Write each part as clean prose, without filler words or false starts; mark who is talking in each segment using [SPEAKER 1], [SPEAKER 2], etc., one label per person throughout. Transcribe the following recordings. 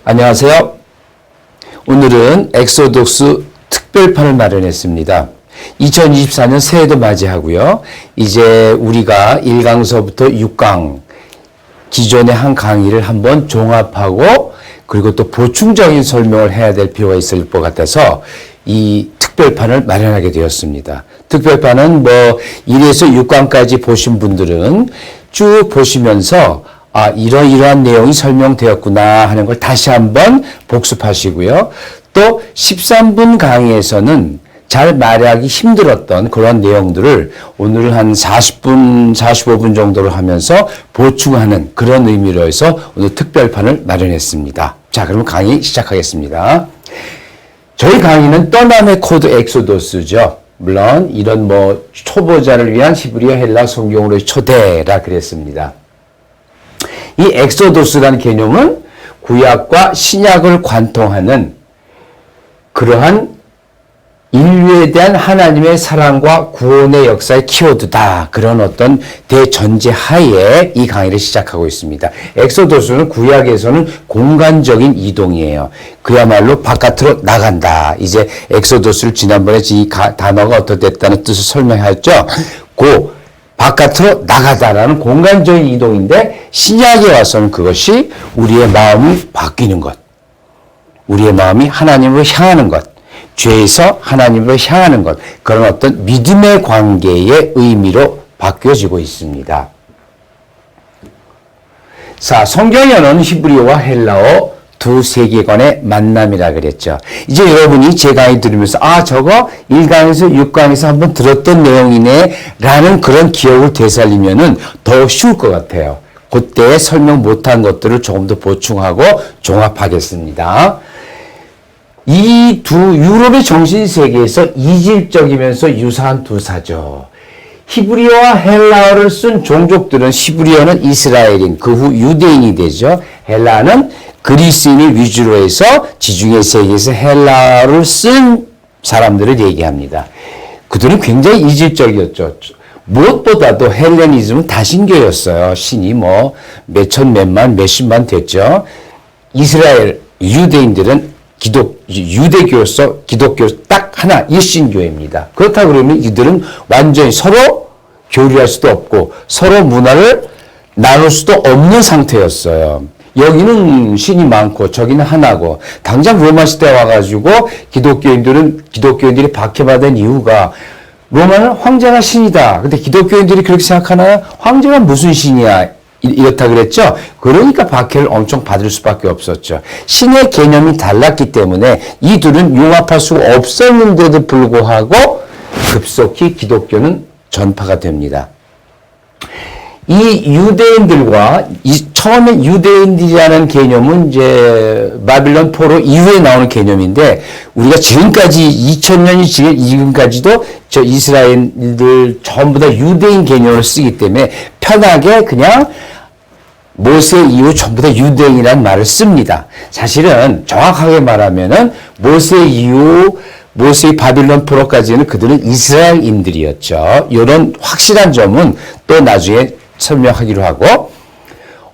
[SPEAKER 1] 안녕하세요. 오늘은 엑소독스 특별판을 마련했습니다. 2024년 새해도 맞이하고요. 이제 우리가 1강서부터 6강 기존의 한 강의를 한번 종합하고 그리고 또 보충적인 설명을 해야 될 필요가 있을 것 같아서 이 특별판을 마련하게 되었습니다. 특별판은 1에서 6강까지 보신 분들은 쭉 보시면서 이러이러한 내용이 설명되었구나 하는 걸 다시 한번 복습하시고요. 또 13분 강의에서는 잘 말하기 힘들었던 그런 내용들을 오늘 한 40분, 45분 정도로 하면서 보충하는 그런 의미로 해서 오늘 특별판을 마련했습니다. 자, 그럼 강의 시작하겠습니다. 저희 강의는 떠남의 코드 엑소도스죠. 물론 이런 초보자를 위한 히브리어 헬라 성경으로의 초대라 그랬습니다. 이 엑소도스라는 개념은 구약과 신약을 관통하는 그러한 인류에 대한 하나님의 사랑과 구원의 역사의 키워드다. 그런 어떤 대전제 하에 이 강의를 시작하고 있습니다. 엑소도스는 구약에서는 공간적인 이동이에요. 그야말로 바깥으로 나간다. 이제 엑소도스를 지난번에 이 단어가 어떻됐다는 뜻을 설명했죠. 바깥으로 나가다라는 공간적인 이동인데 신약에 와서는 그것이 우리의 마음이 바뀌는 것. 우리의 마음이 하나님으로 향하는 것. 죄에서 하나님으로 향하는 것. 그런 어떤 믿음의 관계의 의미로 바뀌어지고 있습니다. 자, 성경에는 히브리어와 헬라어 두 세계관의 만남이라 그랬죠. 이제 여러분이 제 강의 들으면서 저거 1강에서 6강에서 한번 들었던 내용이네 라는 그런 기억을 되살리면은 더 쉬울 것 같아요. 그때 설명 못한 것들을 조금 더 보충하고 종합하겠습니다. 이 두 유럽의 정신세계에서 이질적이면서 유사한 두 사죠. 히브리어와 헬라어를 쓴 종족들은 히브리어는 이스라엘인, 그 후 유대인이 되죠. 헬라는 그리스인을 위주로 해서 지중해 세계에서 헬라어를 쓴 사람들을 얘기합니다. 그들은 굉장히 이질적이었죠. 무엇보다도 헬레니즘은 다신교였어요. 신이 몇천, 몇만, 몇십만 됐죠. 이스라엘 유대인들은 유대교로서 기독교 딱 하나 일신교입니다. 그렇다 그러면 이들은 완전히 서로 교류할 수도 없고 서로 문화를 나눌 수도 없는 상태였어요. 여기는 신이 많고 저기는 하나고 당장 로마 시대에 와가지고 기독교인들이 박해받은 이유가 로마는 황제가 신이다. 근데 기독교인들이 그렇게 생각하나요? 황제가 무슨 신이야? 이렇다 그랬죠? 그러니까 박해를 엄청 받을 수밖에 없었죠. 신의 개념이 달랐기 때문에 이 둘은 융합할 수가 없었는데도 불구하고 급속히 기독교는 전파가 됩니다. 이 유대인들과 처음에 유대인들이라는 개념은 이제 바빌론 포로 이후에 나오는 개념인데 우리가 지금까지 2000년이 지금까지도 저 이스라엘들 전부 다 유대인 개념을 쓰기 때문에 편하게 그냥 모세 이후 전부 다 유대인이라는 말을 씁니다. 사실은 정확하게 말하면은 모세 이후 모세의 바빌론 포로까지는 그들은 이스라엘인들이었죠. 이런 확실한 점은 또 나중에 설명하기로 하고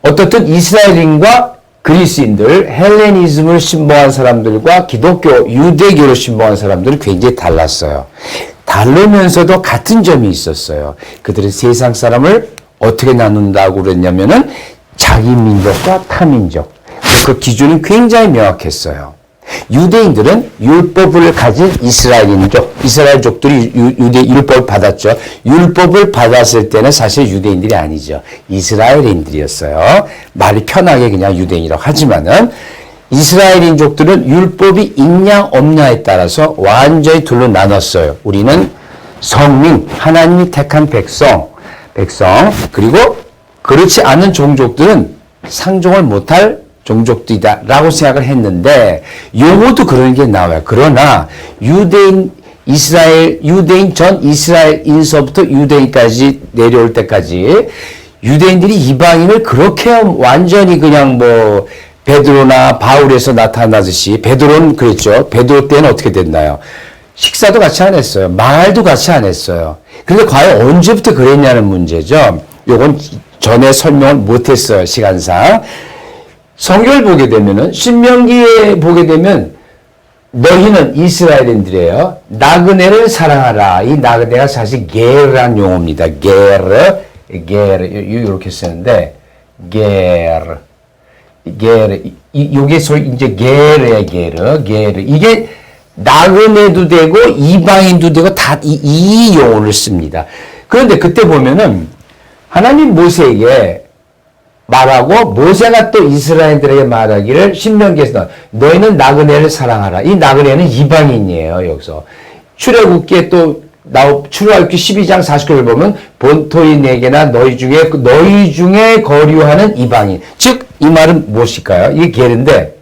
[SPEAKER 1] 어떻든 이스라엘인과 그리스인들, 헬레니즘을 신봉한 사람들과 기독교, 유대교를 신봉한 사람들은 굉장히 달랐어요. 다르면서도 같은 점이 있었어요. 그들은 세상 사람을 어떻게 나눈다고 그랬냐면은 자기 민족과 타민족. 그 기준은 굉장히 명확했어요. 유대인들은 율법을 가진 이스라엘족들이 율법을 받았죠. 율법을 받았을 때는 사실 유대인들이 아니죠. 이스라엘인들이었어요. 말이 편하게 그냥 유대인이라고 하지만은 이스라엘인족들은 율법이 있냐 없냐에 따라서 완전히 둘로 나눴어요. 우리는 성민, 하나님이 택한 백성, 그리고 그렇지 않은 종족들은 상종을 못할 종족들이다 라고 생각을 했는데 용어도 그런 게 나와요. 그러나 유대인 전 이스라엘인서부터 유대인까지 내려올 때까지 유대인들이 이방인을 그렇게 완전히 그냥 베드로나 바울에서 나타나듯이 베드로는 그랬죠. 베드로 때는 어떻게 됐나요? 식사도 같이 안 했어요. 말도 같이 안 했어요. 그런데 과연 언제부터 그랬냐는 문제죠. 요건 전에 설명을 못했어요. 시간상. 성경을 보게 되면은 신명기에 보게 되면 너희는 이스라엘인들이에요. 나그네를 사랑하라. 이 나그네가 사실 게르란 용어입니다. 게르 이렇게 쓰는데 게르 이게 소위 이제 게르 이게 나그네도 되고 이방인도 되고 다 이 용어를 씁니다. 그런데 그때 보면은 하나님 모세에게 말하고 모세가 또 이스라엘들에게 말하기를 신명기에서 너희는 나그네를 사랑하라. 이 나그네는 이방인이에요. 여기서 출애굽기에 또 출애굽기 12장 49절 보면 본토인에게나 너희 중에 거류하는 이방인. 즉 이 말은 무엇일까요? 이게 게르인데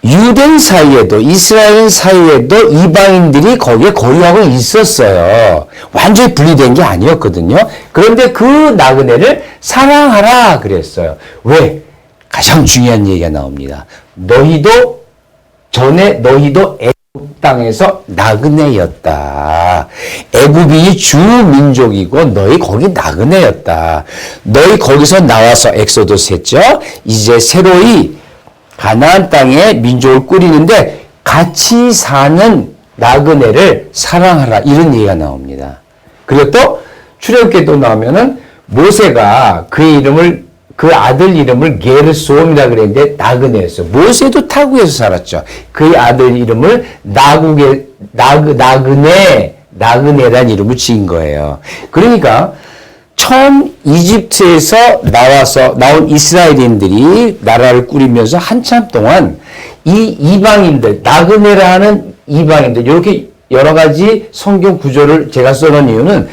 [SPEAKER 1] 유대 사이에도 이스라엘 사이에도 이방인들이 거기에 거류하고 있었어요. 완전히 분리된 게 아니었거든요. 그런데 그 나그네를 사랑하라 그랬어요. 왜? 가장 중요한 얘기가 나옵니다. 너희도 애굽 땅에서 나그네였다. 애굽이 주 민족이고 너희 거기 나그네였다. 너희 거기서 나와서 엑소더스 했죠. 이제 새로이 가나안 땅에 민족을 꾸리는데 같이 사는 나그네를 사랑하라. 이런 얘기가 나옵니다. 그리고 또 출애굽기에도 나오면은 모세가 그 아들 이름을 게르솜이라 그랬는데 나그네였어요. 모세도 타국에서 살았죠. 그의 아들 이름을 나그네란 이름을 지은 거예요. 그러니까 처음 이집트에서 나온 이스라엘인들이 나라를 꾸리면서 한참 동안 이 이방인들, 나그네라 하는 이방인들, 이렇게 여러 가지 성경 구조를 제가 써놓은 이유는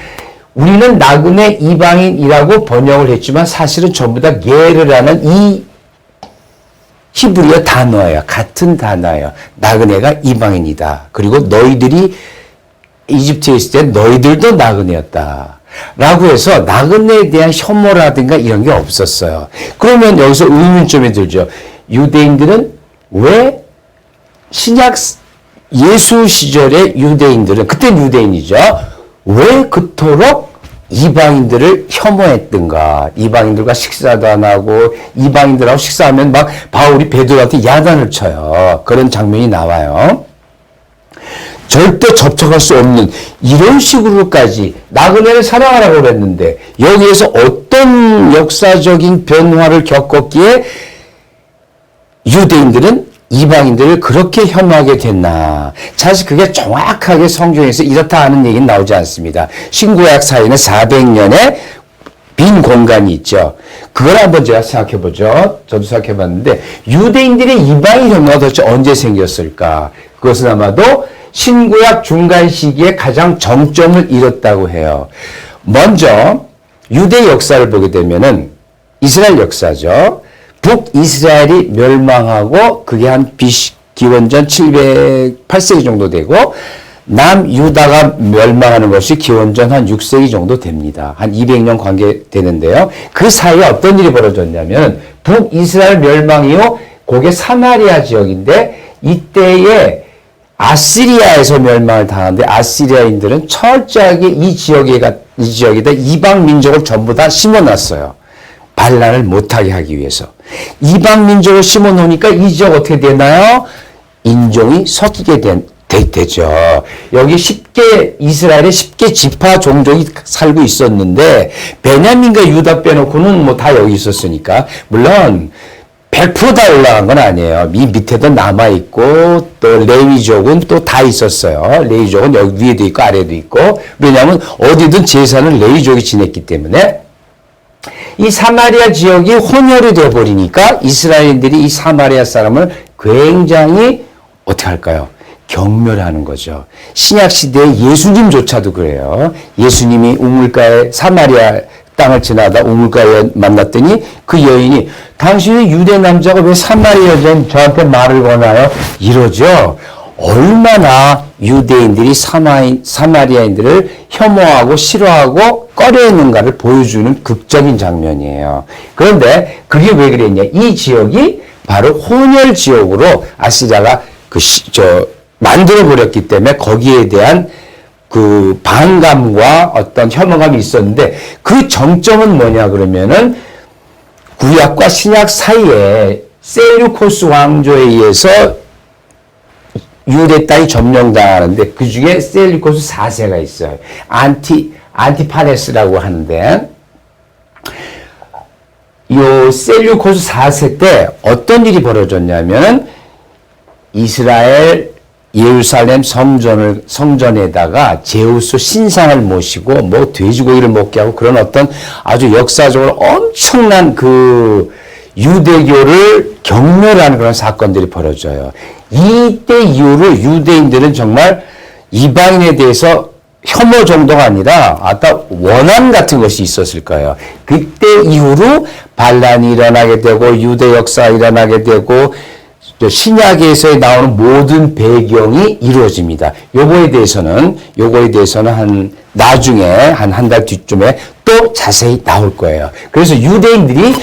[SPEAKER 1] 우리는 나그네 이방인이라고 번역을 했지만 사실은 전부 다 게르라는 이 히브리어 단어예요. 같은 단어예요. 나그네가 이방인이다. 그리고 너희들이 이집트에 있을 때 너희들도 나그네였다. 라고 해서 나그네에 대한 혐오라든가 이런 게 없었어요. 그러면 여기서 의문점이 들죠. 유대인들은 왜 예수 시절의 유대인들은, 그땐 유대인이죠. 왜 그토록 이방인들을 혐오했던가. 이방인들과 식사도 안 하고 이방인들하고 식사하면 막 바울이 베드로한테 야단을 쳐요. 그런 장면이 나와요. 절대 접촉할 수 없는 이런 식으로까지 나그네를 사랑하라고 그랬는데 여기에서 어떤 역사적인 변화를 겪었기에 유대인들은 이방인들을 그렇게 혐오하게 됐나. 사실 그게 정확하게 성경에서 이렇다 하는 얘기는 나오지 않습니다. 신구약 사이에는 400년의 빈 공간이 있죠. 그걸 한번 제가 생각해 보죠. 저도 생각해 봤는데 유대인들의 이방인 혐오가 도대체 언제 생겼을까. 그것은 아마도 신구약 중간 시기에 가장 정점을 이뤘다고 해요. 먼저 유대 역사를 보게 되면은 이스라엘 역사죠. 북이스라엘이 멸망하고 그게 한 기원전 708세기 정도 되고 남유다가 멸망하는 것이 기원전 한 6세기 정도 됩니다. 한 200년 관계 되는데요. 그 사이에 어떤 일이 벌어졌냐면 북이스라엘 멸망 이후 그게 사마리아 지역인데 이때에 아시리아에서 멸망을 당하는데 아시리아인들은 철저하게 이 지역에다 이방 민족을 전부 다 심어놨어요. 반란을 못하게 하기 위해서. 이방 민족을 심어놓으니까 이 지역 어떻게 되나요? 인종이 섞이게 되죠. 여기 이스라엘에 10개 지파 종족이 살고 있었는데 베냐민과 유다 빼놓고는 뭐 다 여기 있었으니까 물론 100% 다 올라간 건 아니에요. 이 밑에도 남아있고, 또 레위족은 또 다 있었어요. 레위족은 여기 위에도 있고, 아래도 있고. 왜냐하면 어디든 제사는 레위족이 지냈기 때문에. 이 사마리아 지역이 혼혈이 되어버리니까 이스라엘인들이 이 사마리아 사람을 굉장히 어떻게 할까요? 경멸하는 거죠. 신약시대의 예수님조차도 그래요. 예수님이 우물가에 사마리아 땅을 지나다 우물가에 만났더니 그 여인이 당신은 유대 남자가 왜 사마리아 여자인 저한테 말을 거나요? 이러죠. 얼마나 유대인들이 사마리아인들을 혐오하고 싫어하고 꺼려했는가를 보여주는 극적인 장면이에요. 그런데 그게 왜 그랬냐? 이 지역이 바로 혼혈 지역으로 아시리아가 만들어버렸기 때문에 거기에 대한 그 반감과 어떤 혐오감이 있었는데 그 정점은 뭐냐 그러면은 구약과 신약 사이에 셀류코스 왕조에 의해서 유대 땅이 점령당하는데 그 중에 셀류코스 4세가 있어요. 안티파네스라고 하는데 요 셀류코스 4세 때 어떤 일이 벌어졌냐면 이스라엘 예루살렘 성전에다가 제우스 신상을 모시고 뭐 돼지고기를 먹게 하고 그런 어떤 아주 역사적으로 엄청난 그 유대교를 경멸하는 그런 사건들이 벌어져요. 이때 이후로 유대인들은 정말 이방인에 대해서 혐오 정도가 아니라 아까 원한 같은 것이 있었을 거예요. 그때 이후로 반란이 일어나게 되고 유대 역사가 일어나게 되고 신약에서 나오는 모든 배경이 이루어집니다. 요거에 대해서는 나중에 한 달 뒤쯤에 또 자세히 나올 거예요. 그래서 유대인들이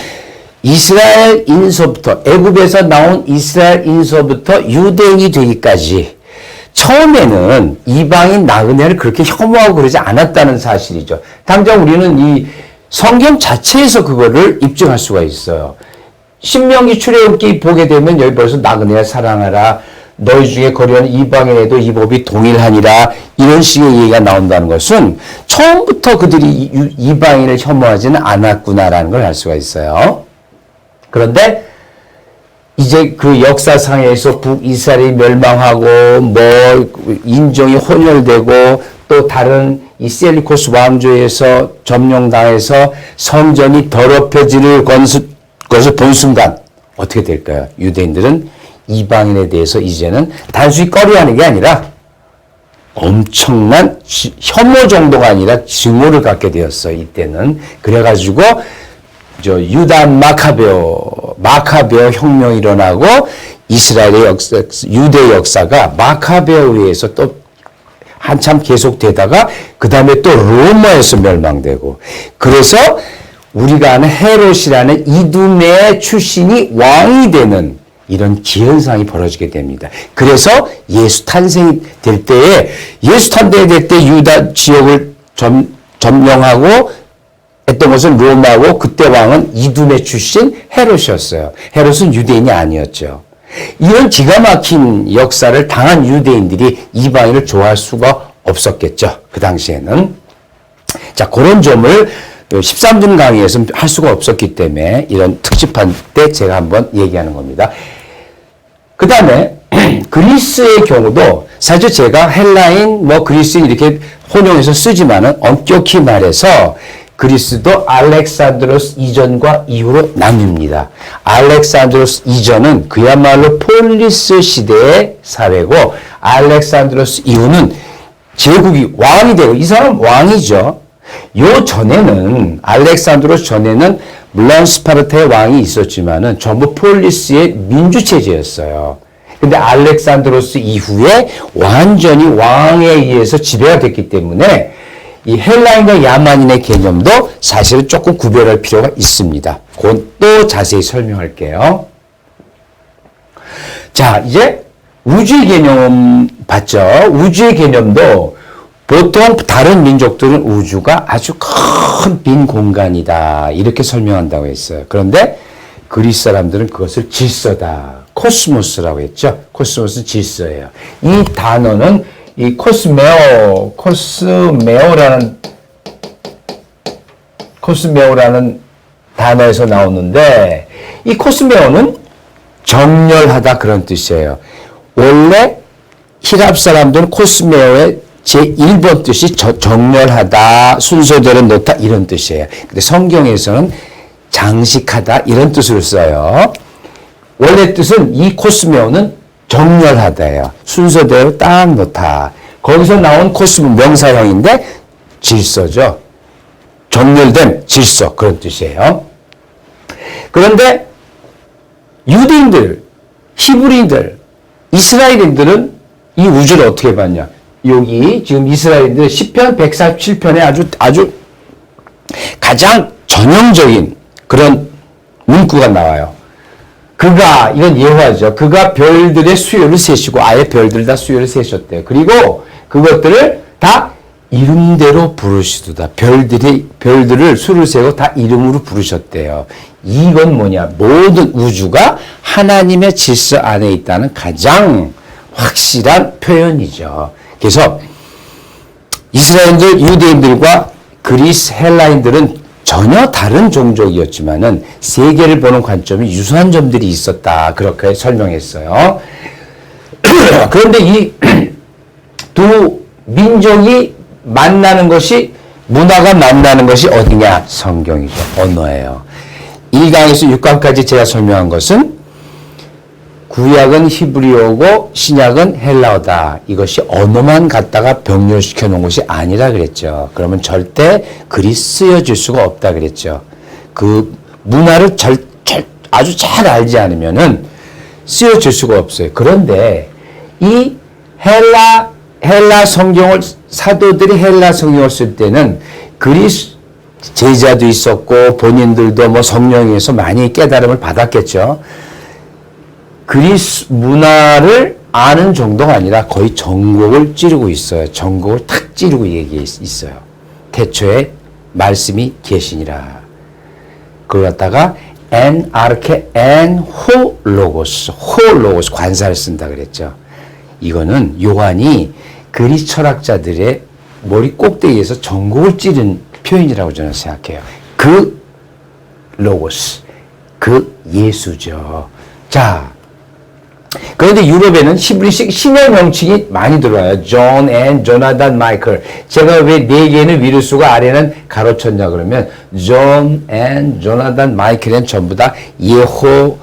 [SPEAKER 1] 이스라엘인서부터 애굽에서 나온 이스라엘인서부터 유대인이 되기까지 처음에는 이방인 나그네를 그렇게 혐오하고 그러지 않았다는 사실이죠. 당장 우리는 이 성경 자체에서 그거를 입증할 수가 있어요. 신명기 출애굽기 보게 되면 여기 벌써 나그네를 사랑하라. 너희 중에 거류하는 이방인에도 이 법이 동일하니라. 이런 식의 얘기가 나온다는 것은 처음부터 그들이 이방인을 혐오하지는 않았구나라는 걸 알 수가 있어요. 그런데 이제 그 역사상에서 북이스라엘이 멸망하고 뭐 인종이 혼혈되고 또 다른 이 셀리코스 왕조에서 점령당해서 성전이 더럽혀지는 것을 본 순간 어떻게 될까요? 유대인들은 이방인에 대해서 이제는 단순히 꺼려하는 게 아니라 엄청난 혐오 정도가 아니라 증오를 갖게 되었어요. 이때는. 그래가지고 유다 마카베오 혁명이 일어나고 이스라엘의 역사, 유대 역사가 마카베오에 의해서 또 한참 계속되다가 그 다음에 또 로마에서 멸망되고 그래서 우리가 아는 헤롯이라는 이두메 출신이 왕이 되는 이런 기현상이 벌어지게 됩니다. 그래서 예수 탄생이 될 때에 유다 지역을 점령하고 했던 것은 로마고 그때 왕은 이두메 출신 헤롯이었어요. 헤롯은 유대인이 아니었죠. 이런 기가 막힌 역사를 당한 유대인들이 이방인을 좋아할 수가 없었겠죠. 그 당시에는. 자, 그런 점을 13분 강의에서는 할 수가 없었기 때문에 이런 특집한 때 제가 한번 얘기하는 겁니다. 그 다음에 그리스의 경우도 사실 제가 헬라인, 그리스인 이렇게 혼용해서 쓰지만은 엄격히 말해서 그리스도 알렉산드로스 이전과 이후로 나뉩니다. 알렉산드로스 이전은 그야말로 폴리스 시대의 사회고 알렉산드로스 이후는 제국이 왕이 되고 이 사람은 왕이죠. 요 전에는 알렉산드로스 전에는 물론 스파르타의 왕이 있었지만은 전부 폴리스의 민주체제였어요. 근데 알렉산드로스 이후에 완전히 왕에 의해서 지배가 됐기 때문에 이 헬라인과 야만인의 개념도 사실은 조금 구별할 필요가 있습니다. 그건 또 자세히 설명할게요. 자, 이제 우주의 개념 봤죠? 우주의 개념도 보통 다른 민족들은 우주가 아주 큰 빈 공간이다. 이렇게 설명한다고 했어요. 그런데 그리스 사람들은 그것을 질서다. 코스모스라고 했죠. 코스모스는 질서예요. 이 단어는 이 코스메오라는 단어에서 나오는데 이 코스메오는 정렬하다 그런 뜻이에요. 원래 히랍 사람들은 코스메오의 제1번 뜻이 정렬하다, 순서대로 놓다 이런 뜻이에요. 근데 성경에서는 장식하다 이런 뜻으로 써요. 원래 뜻은 이 코스메오는 정렬하다예요. 순서대로 딱 놓다. 거기서 나온 코스모 명사형인데 질서죠. 정렬된 질서 그런 뜻이에요. 그런데 유대인들, 히브리인들, 이스라엘인들은 이 우주를 어떻게 봤냐? 여기 지금 이스라엘인들 시편 147편에 아주 가장 전형적인 그런 문구가 나와요. 이건 예화죠. 그가 별들의 수요를 세시고 아예 별들 다 수요를 세셨대요. 그리고 그것들을 다 이름대로 부르시도다. 별들을 수를 세고 다 이름으로 부르셨대요. 이건 뭐냐? 모든 우주가 하나님의 질서 안에 있다는 가장 확실한 표현이죠. 그래서 이스라엘인들, 유대인들과 그리스 헬라인들은 전혀 다른 종족이었지만은 세계를 보는 관점이 유사한 점들이 있었다. 그렇게 설명했어요. 그런데 이 두 민족이 만나는 것이, 문화가 만나는 것이 어디냐? 성경이죠. 언어예요. 1강에서 6강까지 제가 설명한 것은 구약은 히브리어고 신약은 헬라어다. 이것이 언어만 갖다가 병렬시켜 놓은 것이 아니라 그랬죠. 그러면 절대 글이 쓰여질 수가 없다 그랬죠. 그 문화를 아주 잘 알지 않으면은 쓰여질 수가 없어요. 그런데 이 헬라 성경을, 사도들이 헬라 성경을 쓸 때는 그리스 제자도 있었고 본인들도 뭐 성령에서 많이 깨달음을 받았겠죠. 그리스 문화를 아는 정도가 아니라 거의 전곡을 찌르고 있어요. 전곡을 탁 찌르고 얘기해 있어요. 태초에 말씀이 계시니라. 그걸 갖다가 엔 아르케 엔 호 로고스 관사를 쓴다 그랬죠. 이거는 요한이 그리스 철학자들의 머리 꼭대기에서 전곡을 찌른 표현이라고 저는 생각해요. 그 로고스, 그 예수죠. 자, 그런데 유럽에는 히브리식 신의 명칭이 많이 들어와요. 존 앤 조나단 마이클. 제가 왜 네 개는 위르수가 아래는 가로쳤냐 그러면 존 앤 조나단 마이클은 전부 다 예호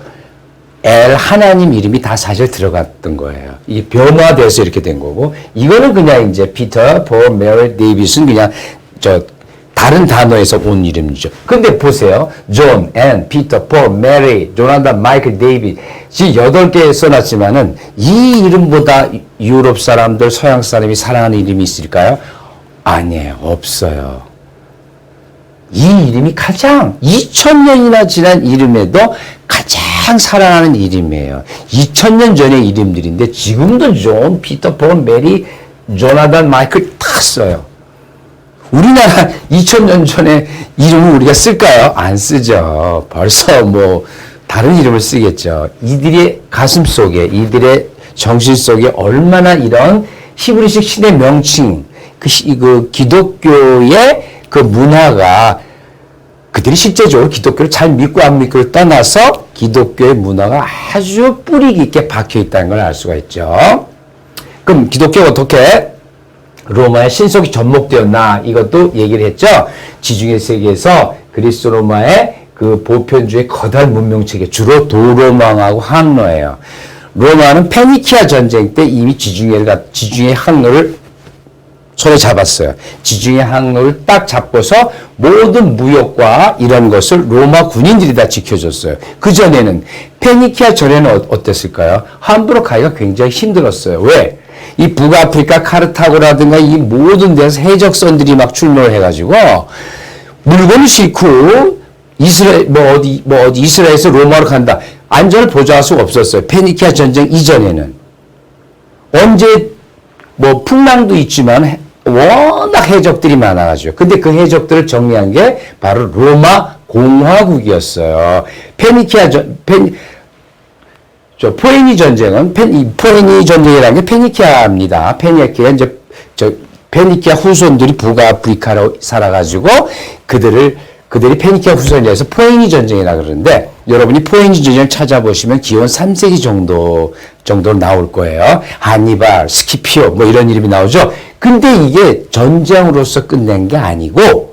[SPEAKER 1] 엘 하나님 이름이 다 사실 들어갔던 거예요. 이게 변화돼서 이렇게 된 거고, 이거는 그냥 이제 피터, 폴, 메리, 데이빗은 그냥 다른 단어에서 온 이름이죠. 근데 보세요. 존, 앤, 피터, 폴, 메리, 조나단, 마이클, 데이빗. 지금 8개 써놨지만은 이 이름보다 유럽 사람들, 서양 사람이 사랑하는 이름이 있을까요? 아니에요. 없어요. 이 이름이 가장 2000년이나 지난 이름에도 가장 사랑하는 이름이에요. 2000년 전의 이름들인데 지금도 존, 피터, 폴, 메리, 조나단, 마이클 다 써요. 우리나라 2000년 전에 이름을 우리가 쓸까요? 안 쓰죠. 벌써 뭐 다른 이름을 쓰겠죠. 이들의 가슴 속에, 이들의 정신 속에 얼마나 이런 히브리식 신의 명칭, 그 기독교의 그 문화가, 그들이 실제적으로 기독교를 잘 믿고 안 믿고를 떠나서 기독교의 문화가 아주 뿌리 깊게 박혀 있다는 걸 알 수가 있죠. 그럼 기독교가 어떻게 로마의 신석이 접목되었나, 이것도 얘기를 했죠. 지중해 세계에서 그리스 로마의 그 보편주의 거대한 문명체계, 주로 도로망하고 항로예요. 로마는 페니키아 전쟁 때 이미 지중해 항로를 손에 잡았어요. 지중해 항로를 딱 잡고서 모든 무역과 이런 것을 로마 군인들이 다 지켜줬어요. 그전에는, 페니키아 전에는 어땠을까요? 함부로 가기가 굉장히 힘들었어요. 왜? 이 북아프리카 카르타고라든가 이 모든 데서 해적선들이 막 출몰을 해가지고 물건을 싣고 이스라엘에서 로마로 간다. 안전을 보장할 수가 없었어요. 페니키아 전쟁 이전에는. 언제 뭐 풍랑도 있지만 워낙 해적들이 많아가지고. 근데 그 해적들을 정리한 게 바로 로마 공화국이었어요. 포에니 전쟁은, 포에니 전쟁이라는 게 페니키아입니다. 페니키아 후손들이 북아프리카로 살아가지고 그들이 페니키아 후손이라서 포에니 전쟁이라 그러는데, 여러분이 포에니 전쟁을 찾아보시면 기원 3세기 정도로 나올 거예요. 하니발, 스키피오, 뭐 이런 이름이 나오죠. 근데 이게 전쟁으로서 끝낸 게 아니고,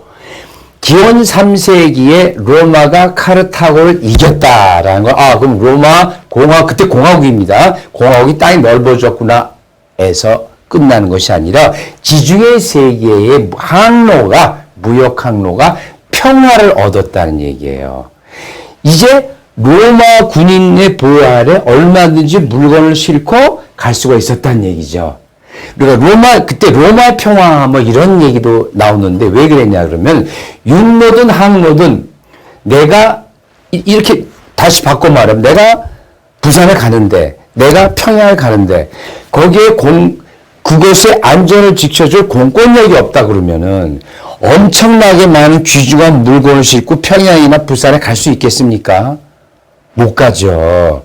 [SPEAKER 1] 기원 3세기에 로마가 카르타고를 이겼다라는 거. 그럼 로마 그때 공화국입니다. 공화국이 땅이 넓어졌구나 해서 끝나는 것이 아니라 지중해 세계의 무역 항로가 평화를 얻었다는 얘기예요. 이제 로마 군인의 보호 아래 얼마든지 물건을 싣고 갈 수가 있었다는 얘기죠. 그러니까 그때 로마 평화 뭐 이런 얘기도 나오는데 왜 그랬냐 그러면, 육로든 항로든 내가 이렇게 다시 바꿔 말하면, 내가 부산에 가는데, 내가 평양에 가는데, 거기에 그것의 안전을 지켜줄 공권력이 없다 그러면은 엄청나게 많은 귀중한 물건을 싣고 평양이나 부산에 갈 수 있겠습니까? 못 가죠.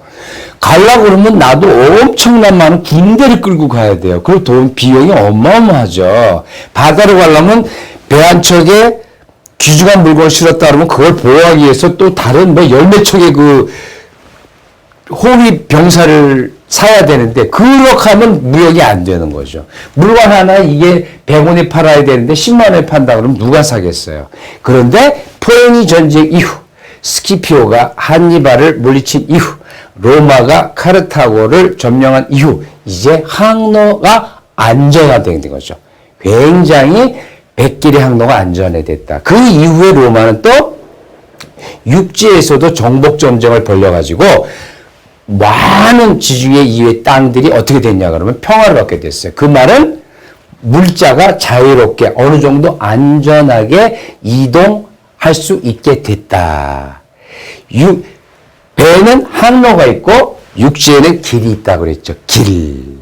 [SPEAKER 1] 가려고 그러면 나도 엄청난 많은 군대를 끌고 가야 돼요. 그리고 돈, 비용이 어마어마하죠. 바다로 가려면 배 한 척에 귀중한 물건을 실었다 그러면 그걸 보호하기 위해서 또 다른 뭐 열몇 척의 그 호위 병사를 사야 되는데 그렇게 하면 무역이 안 되는 거죠. 물건 하나 이게 100원에 팔아야 되는데 10만 원에 판다 그러면 누가 사겠어요. 그런데 포에니 전쟁 이후 스키피오가 한니발을 물리친 이후 로마가 카르타고를 점령한 이후 이제 항로가 안정화된 거죠. 굉장히 백길의 항로가 안전해졌다. 그 이후에 로마는 또 육지에서도 정복 전쟁을 벌여가지고 많은 지중해 이외의 땅들이 어떻게 됐냐 그러면 평화를 얻게 됐어요. 그 말은 물자가 자유롭게 어느 정도 안전하게 이동할 수 있게 됐다. 배에는 항로가 있고 육지에는 길이 있다 그랬죠. 길.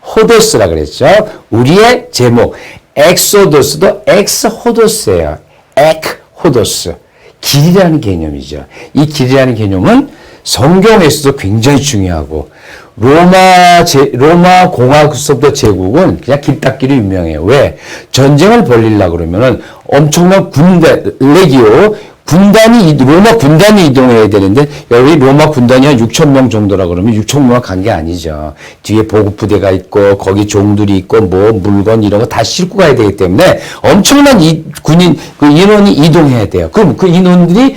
[SPEAKER 1] 호도스라 그랬죠. 우리의 제목 엑소도스도 엑스호도스예요. 엑호도스. 길이라는 개념이죠. 이 길이라는 개념은 성경에서도 굉장히 중요하고 로마 공화국서부터 제국은 그냥 길 닦기로 유명해요. 왜? 전쟁을 벌리려고 그러면은 엄청난 군대, 레기오, 로마 군단이 이동해야 되는데, 여기 로마 군단이 한 6천 명 정도라 그러면 6천 명만 간 게 아니죠. 뒤에 보급부대가 있고, 거기 종들이 있고, 뭐, 물건 이런 거 다 싣고 가야 되기 때문에 엄청난 군인, 그 인원이 이동해야 돼요. 그럼 그 인원들이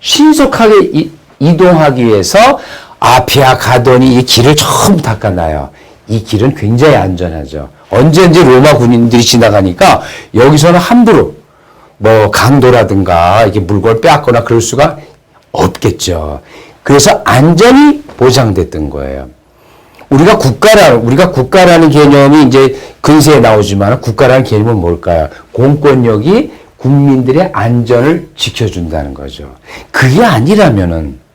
[SPEAKER 1] 신속하게 이동하기 위해서 아피아 가더니 이 길을 처음 닦아놔요. 이 길은 굉장히 안전하죠. 언제든지 로마 군인들이 지나가니까 여기서는 함부로 뭐 강도라든가 이게 물건을 빼앗거나 그럴 수가 없겠죠. 그래서 안전이 보장됐던 거예요. 우리가 국가라는 개념이 이제 근세에 나오지만 국가라는 개념은 뭘까요? 공권력이 국민들의 안전을 지켜준다는 거죠. 그게 아니라면은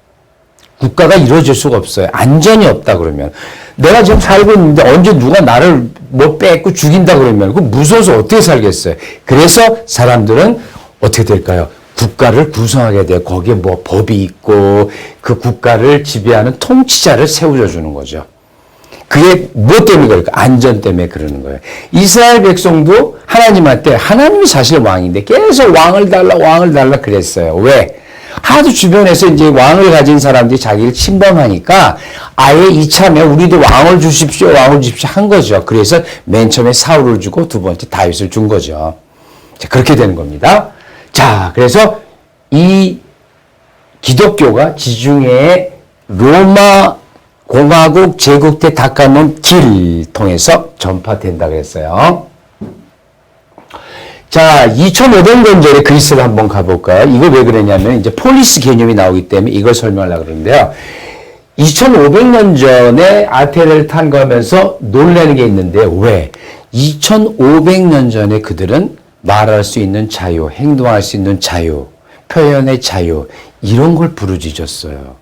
[SPEAKER 1] 국가가 이루어질 수가 없어요. 안전이 없다 그러면. 내가 지금 살고 있는데 언제 누가 나를 뭐 뺏고 죽인다 그러면 그 무서워서 어떻게 살겠어요. 그래서 사람들은 어떻게 될까요? 국가를 구성하게 돼요. 거기에 뭐 법이 있고 그 국가를 지배하는 통치자를 세워주는 거죠. 그게 무엇 때문에 그럴까? 안전 때문에 그러는 거예요. 이스라엘 백성도 하나님한테 하나님이 사실 왕인데 계속 왕을 달라 그랬어요. 왜? 하도 주변에서 이제 왕을 가진 사람들이 자기를 침범하니까 아예 이참에 우리도 왕을 주십시오 한 거죠. 그래서 맨 처음에 사울을 주고 두 번째 다윗을 준 거죠. 자, 그렇게 되는 겁니다. 자, 그래서 이 기독교가 지중해의 로마 공화국 제국 때 닦아놓은 길 통해서 전파된다 그랬어요. 자, 2500년 전에 그리스를 한번 가볼까요? 이거 왜 그러냐면 이제 폴리스 개념이 나오기 때문에 이걸 설명하려고 그러는데요. 2500년 전에 아테네를 탐구하면서 놀라는 게 있는데 왜? 2500년 전에 그들은 말할 수 있는 자유, 행동할 수 있는 자유, 표현의 자유 이런 걸 부르짖었어요.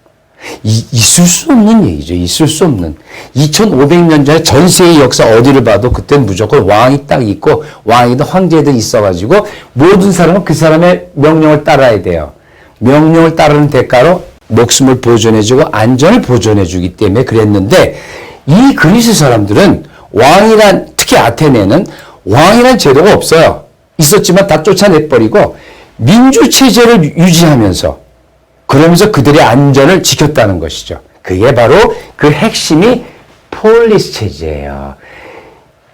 [SPEAKER 1] 있을 수 없는 얘기죠. 있을 수 없는. 2500년 전에 전 세계 역사 어디를 봐도 그때는 무조건 왕이 딱 있고 왕이든 황제든 있어가지고 모든 사람은 그 사람의 명령을 따라야 돼요. 명령을 따르는 대가로 목숨을 보존해주고 안전을 보존해주기 때문에 그랬는데 이 그리스 사람들은 특히 아테네는 왕이란 제도가 없어요. 있었지만 다 쫓아내버리고 민주체제를 유지하면서 그러면서 그들의 안전을 지켰다는 것이죠. 그게 바로 그 핵심이 폴리스 체제예요.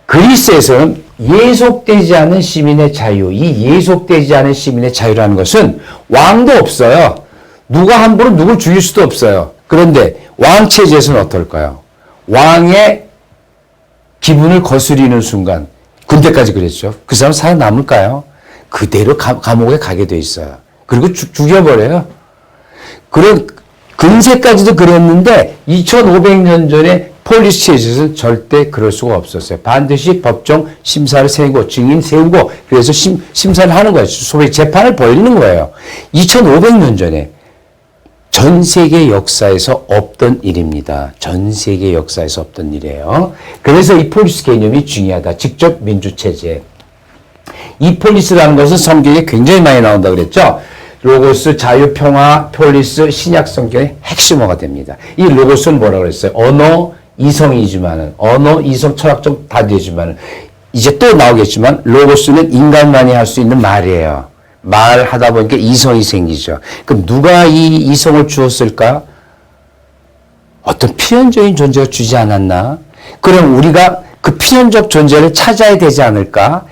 [SPEAKER 1] 그리스에서는 예속되지 않은 시민의 자유, 이 예속되지 않은 시민의 자유라는 것은 왕도 없어요. 누가 함부로 누굴 죽일 수도 없어요. 그런데 왕 체제에서는 어떨까요? 왕의 기분을 거스리는 순간 군대까지 그랬죠. 그 사람 살아남을까요? 그대로 감옥에 가게 돼 있어요. 그리고 죽여버려요. 그런 근세까지도 그랬는데 2500년 전에 폴리스 체제에서는 절대 그럴 수가 없었어요. 반드시 법정 심사를 세우고 증인 세우고 그래서 심사를 하는 거예요. 소위 재판을 벌이는 거예요. 2500년 전에 전 세계 역사에서 없던 일입니다. 전 세계 역사에서 없던 일이에요. 그래서 이 폴리스 개념이 중요하다. 직접 민주체제. 이 폴리스라는 것은 성경에 굉장히 많이 나온다 그랬죠. 로고스, 자유평화, 폴리스, 신약 성경의 핵심어가 됩니다. 이 로고스는 뭐라고 그랬어요? 언어 이성이지만은, 언어 이성 철학적 다 되지만은, 이제 또 나오겠지만, 로고스는 인간만이 할 수 있는 말이에요. 말하다 보니까 이성이 생기죠. 그럼 누가 이 이성을 주었을까? 어떤 필연적인 존재가 주지 않았나? 그럼 우리가 그 필연적 존재를 찾아야 되지 않을까?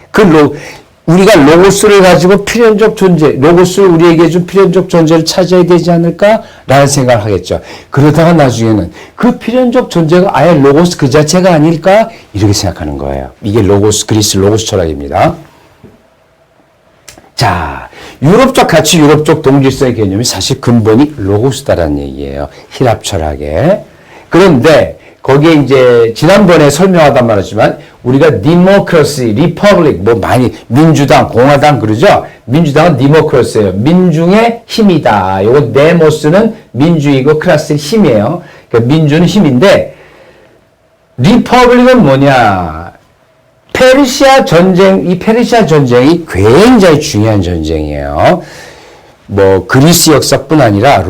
[SPEAKER 1] 우리가 로고스를 가지고 필연적 존재, 로고스를 우리에게 준 필연적 존재를 찾아야 되지 않을까? 라는 생각을 하겠죠. 그러다가 나중에는 그 필연적 존재가 아예 로고스 그 자체가 아닐까? 이렇게 생각하는 거예요. 이게 그리스 로고스 철학입니다. 자, 유럽적 가치, 유럽적 동질성의 개념이 사실 근본이 로고스다라는 얘기예요. 히랍 철학에. 그런데 거기에 이제 지난번에 설명하다 말했지만 우리가 디모크라시, 리퍼블릭, 민주당, 공화당 그러죠? 민주당은 디모크라시예요. 민중의 힘이다. 요거 데모스는 민주이고 크라스는 힘이에요. 그러니까 민주는 힘인데 리퍼블릭은 뭐냐? 페르시아 전쟁, 이 페르시아 전쟁이 굉장히 중요한 전쟁이에요. 그리스 역사뿐 아니라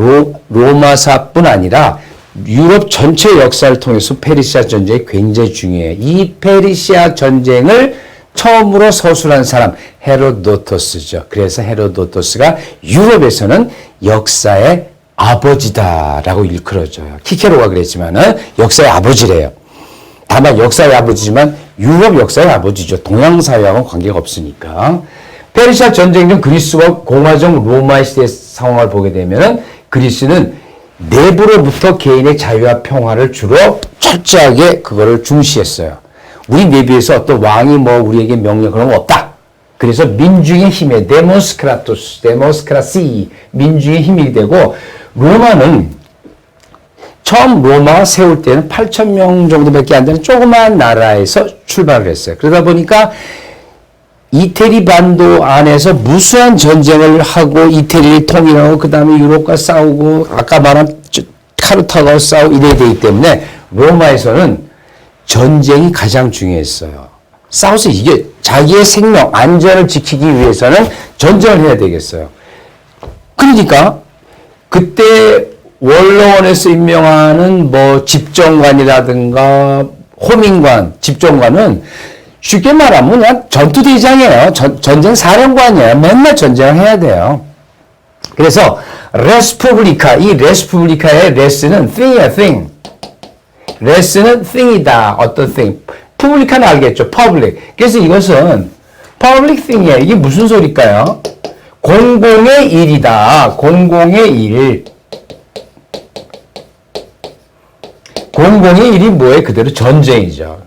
[SPEAKER 1] 로마사뿐 아니라 유럽 전체 역사를 통해서 페르시아 전쟁이 굉장히 중요해요. 이 페르시아 전쟁을 처음으로 서술한 사람 헤로도토스죠. 그래서 헤로도토스가 유럽에서는 역사의 아버지다라고 일컬어져요. 키케로가 그랬지만은 역사의 아버지래요. 다만 역사의 아버지지만 유럽 역사의 아버지죠. 동양 사회하고는 관계가 없으니까. 페르시아 전쟁 중 그리스와 공화정 로마의 시대 상황을 보게 되면은 그리스는 내부로부터 개인의 자유와 평화를 주로 철저하게 그거를 중시했어요. 우리 내부에서 어떤 왕이 우리에게 명령 그런 거 없다. 그래서 민중의 힘에 데모스크라시, 민중의 힘이 되고 로마는 처음 로마 세울 때는 8,000명 정도밖에 안 되는 조그마한 나라에서 출발을 했어요. 그러다 보니까 이태리 반도 안에서 무수한 전쟁을 하고 이태리를 통일하고 그 다음에 유럽과 싸우고 아까 말한 카르타고와 싸우고 이래야 되기 때문에 로마에서는 전쟁이 가장 중요했어요. 싸워서 이게 자기의 생명, 안전을 지키기 위해서는 전쟁을 해야 되겠어요. 그러니까 그때 원로원에서 임명하는 집정관이라든가 호민관, 집정관은 쉽게 말하면 그냥 전투대장이에요. 전쟁 사령관이에요. 맨날 전쟁을 해야 돼요. 그래서 레스푸블리카, 이 레스푸블리카의 레스는 thing이야, thing. 레스는 thing이다. 어떤 thing. 푸블리카는 알겠죠. public. 그래서 이것은 public thing이에요. 이게 무슨 소리일까요? 공공의 일이다. 공공의 일. 공공의 일이 뭐예요? 그대로 전쟁이죠.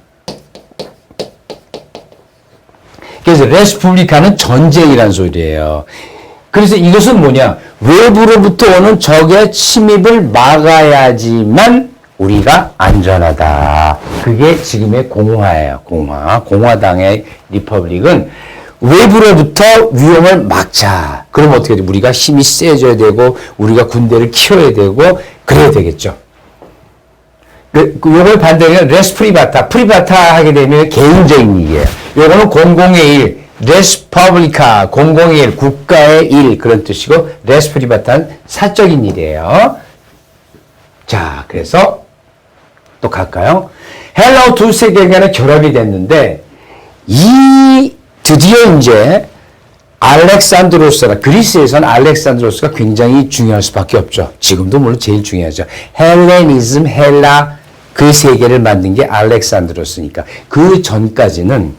[SPEAKER 1] 그래서 레스푸블리카는 전쟁이란 소리예요. 그래서 이것은 뭐냐? 외부로부터 오는 적의 침입을 막아야지만 우리가 안전하다. 그게 지금의 공화예요. 공화당의 리퍼블릭은 외부로부터 위험을 막자. 그럼 어떻게 돼? 우리가 힘이 세져야 되고 우리가 군대를 키워야 되고 그래야 되겠죠. 요걸 반대로 레스프리바타, 프리바타 하게 되면 개인적인 일이에요. 요거는 공공의 일, 레스퍼블리카, 공공의 일, 국가의 일 그런 뜻이고 레스프리바타는 사적인 일이에요. 자, 그래서 또 갈까요? 헬라어 두 세계관의 결합이 됐는데 드디어 이제 알렉산드로스가 그리스에서는 알렉산드로스가 굉장히 중요할 수밖에 없죠. 지금도 물론 제일 중요하죠. 헬레니즘, 헬라 그 세계를 만든 게 알렉산드로스니까 그 전까지는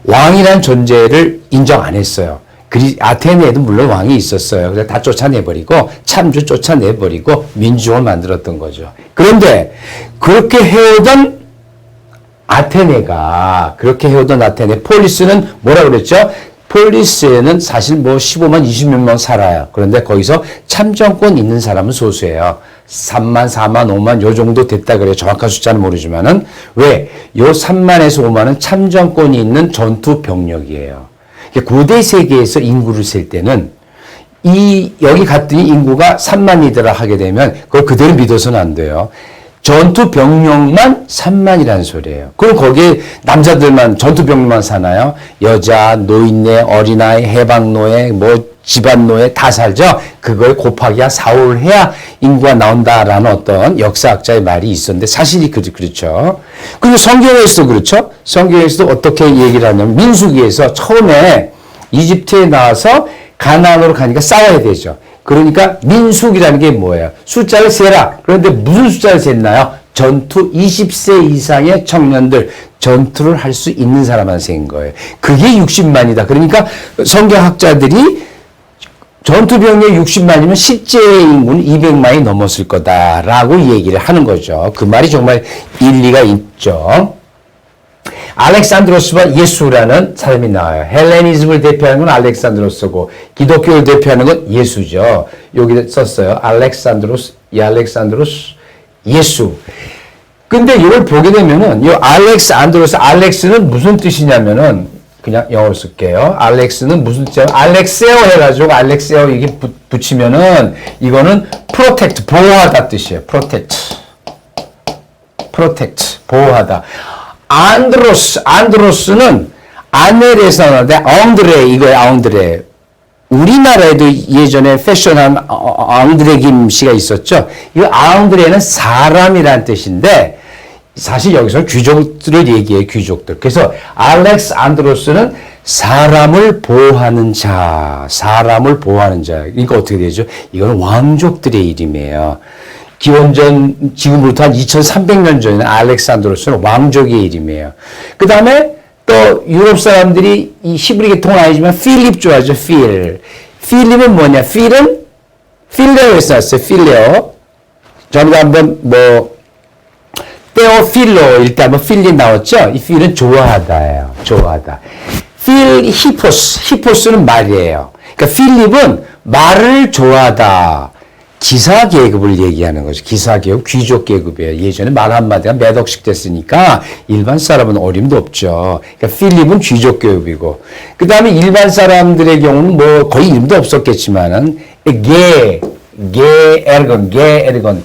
[SPEAKER 1] 왕이란 존재를 인정 안 했어요. 아테네에도 물론 왕이 있었어요. 그래서 다 쫓아내버리고 참주 쫓아내버리고 민중을 만들었던 거죠. 그런데 그렇게 해오던 아테네 폴리스는 뭐라 그랬죠? 폴리스에는 사실 15만, 20만 살아요. 그런데 거기서 참정권 있는 사람은 소수예요. 3만, 4만, 5만 요 정도 됐다 그래요. 정확한 숫자는 모르지만은 왜? 요 3만에서 5만은 참정권이 있는 전투 병력이에요. 고대 세계에서 인구를 셀 때는 여기 갔더니 인구가 3만이더라 하게 되면 그걸 그대로 믿어서는 안 돼요. 전투 병력만 3만이라는 소리예요. 그럼 거기에 남자들만 전투 병력만 사나요? 여자, 노인네, 어린아이, 해방노예, 뭐 집안노예 다 살죠. 그걸 곱하기 한 4, 5를 해야 인구가 나온다라는 어떤 역사학자의 말이 있었는데 사실이 그렇죠. 그리고 성경에서도 그렇죠. 성경에서도 어떻게 얘기를 하냐면 민수기에서 처음에 이집트에 나와서 가나안으로 가니까 싸워야 되죠. 그러니까 민숙이라는 게 뭐예요? 숫자를 세라. 그런데 무슨 숫자를 셌나요? 전투 20세 이상의 청년들, 전투를 할 수 있는 사람만 센 거예요. 그게 60만이다. 그러니까 성경학자들이 전투 병력 60만이면 실제 인구는 200만이 넘었을 거다라고 얘기를 하는 거죠. 그 말이 정말 일리가 있죠. 알렉산드로스와 예수라는 사람이 나와요. 헬레니즘을 대표하는 건 알렉산드로스고 기독교를 대표하는 건 예수죠. 여기 썼어요. 알렉산드로스, 예수. 근데 이걸 보게 되면은 이 알렉산드로스, 알렉스는 무슨 뜻이냐면은 그냥 영어로 쓸게요. 알렉스는 무슨 뜻이냐면 알렉세오 해가지고 알렉세오 이게 붙이면은 이거는 프로텍트, 보호하다 뜻이에요. 프로텍트, 보호하다. 안드로스는 아넬에서 나는데 앙드레 이거예요. 앙드레. 우리나라에도 예전에 패션한 앙드레 김 씨가 있었죠. 이 앙드레는 사람이라는 뜻인데 사실 여기서 귀족들을 얘기해요. 귀족들. 그래서 알렉스 안드로스는 사람을 보호하는 자. 그러니까 어떻게 되죠? 이건 왕족들의 이름이에요. 기원전 지금부터 한 2300년 전에는 알렉산드로스는 왕족의 이름이에요. 그 다음에 또 유럽 사람들이 이 히브리 계통은 아니지만 필립 좋아하죠. 필립은 뭐냐? 필레오에서 났어요. 필레오. 저희가 한번 테오필로 일단 필립 나왔죠? 이 필은 좋아하다예요. 좋아하다. 히포스는 말이에요. 그러니까 필립은 말을 좋아하다. 기사 계급을 얘기하는 거죠. 기사 계급, 귀족 계급이에요. 예전에 말 한마디가 몇 억씩 됐으니까 일반 사람은 어림도 없죠. 그러니까 필립은 귀족 계급이고, 그 다음에 일반 사람들의 경우는 뭐 거의 이름도 없었겠지만은 에르건.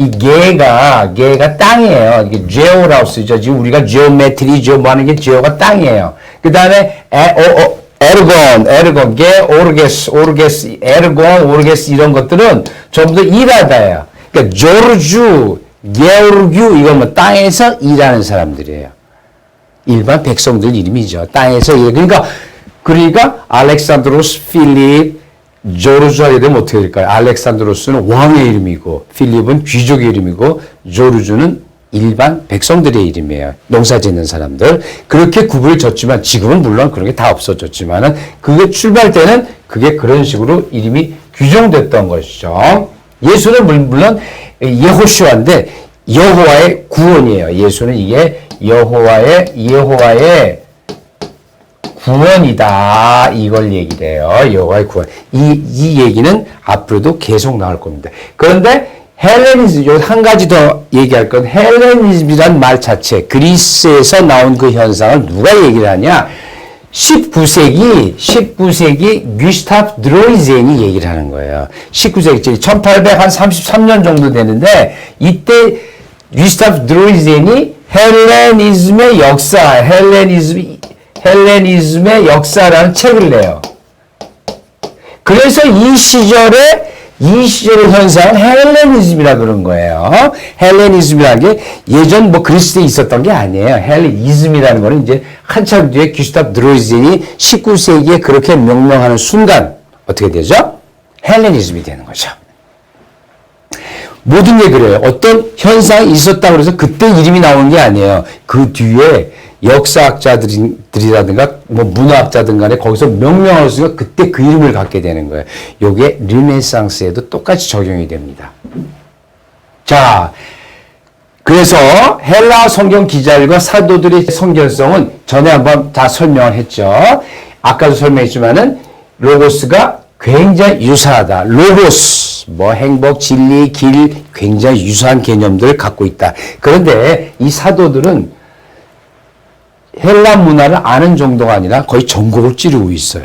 [SPEAKER 1] 이 게가 땅이에요. 이게 제오라고 쓰죠. 지금 우리가 지오메트리, 뭐 하는 게 제오가 땅이에요. 그 다음에 에르곤, 오르게스, 오르게스 이런 것들은 전부 다 일하다예요. 그러니까 조르주, 게오르규 이건 뭐 땅에서 일하는 사람들이에요. 일반 백성들 이름이죠. 땅에서 일. 그러니까 알렉산드로스, 필립, 조르주 하게 되면 어떻게 될까요? 알렉산드로스는 왕의 이름이고 필립은 귀족의 이름이고 조르주는 일반 백성들의 이름이에요. 농사 짓는 사람들. 그렇게 구분을 졌지만 지금은 물론 그런 게 다 없어졌지만은 그게 출발 때는 그게 그런 식으로 이름이 규정됐던 것이죠. 예수는 물론 예호슈아인데 여호와의 구원이에요. 예수는 이게 여호와의 구원이다. 이걸 얘기를 해요. 여호와의 구원. 이 얘기는 앞으로도 계속 나올 겁니다. 그런데 헬레니즘, 여기 한 가지 더 얘기할 건 헬레니즘이란 말 자체, 그리스에서 나온 그 현상을 누가 얘기를 하냐? 19세기 귀스타프 드로이젠이 얘기를 하는 거예요. 19세기, 1833년 정도 되는데, 이때 귀스타프 드로이젠이 헬레니즘의 역사라는 책을 내요. 그래서 이 시절의 현상은 헬레니즘이라 그런 거예요. 헬레니즘이라는 게 예전 그리스에 있었던 게 아니에요. 헬레니즘이라는 거는 이제 한참 뒤에 귀스타프 드로이젠이 19세기에 그렇게 명명하는 순간 어떻게 되죠? 헬레니즘이 되는 거죠. 모든 게 그래요. 어떤 현상이 있었다고 해서 그때 이름이 나오는 게 아니에요. 그 뒤에 역사학자들이라든가 문화학자든 간에 거기서 명명할 수가 그때 그 이름을 갖게 되는 거예요. 요게 르네상스에도 똑같이 적용이 됩니다. 자, 그래서 헬라 성경 기자들과 사도들의 성결성은 전에 한번 다 설명을 했죠. 아까도 설명했지만은 로고스가 굉장히 유사하다. 로고스, 행복, 진리, 길, 굉장히 유사한 개념들을 갖고 있다. 그런데 이 사도들은 헬라 문화를 아는 정도가 아니라 거의 전곡을 찌르고 있어요.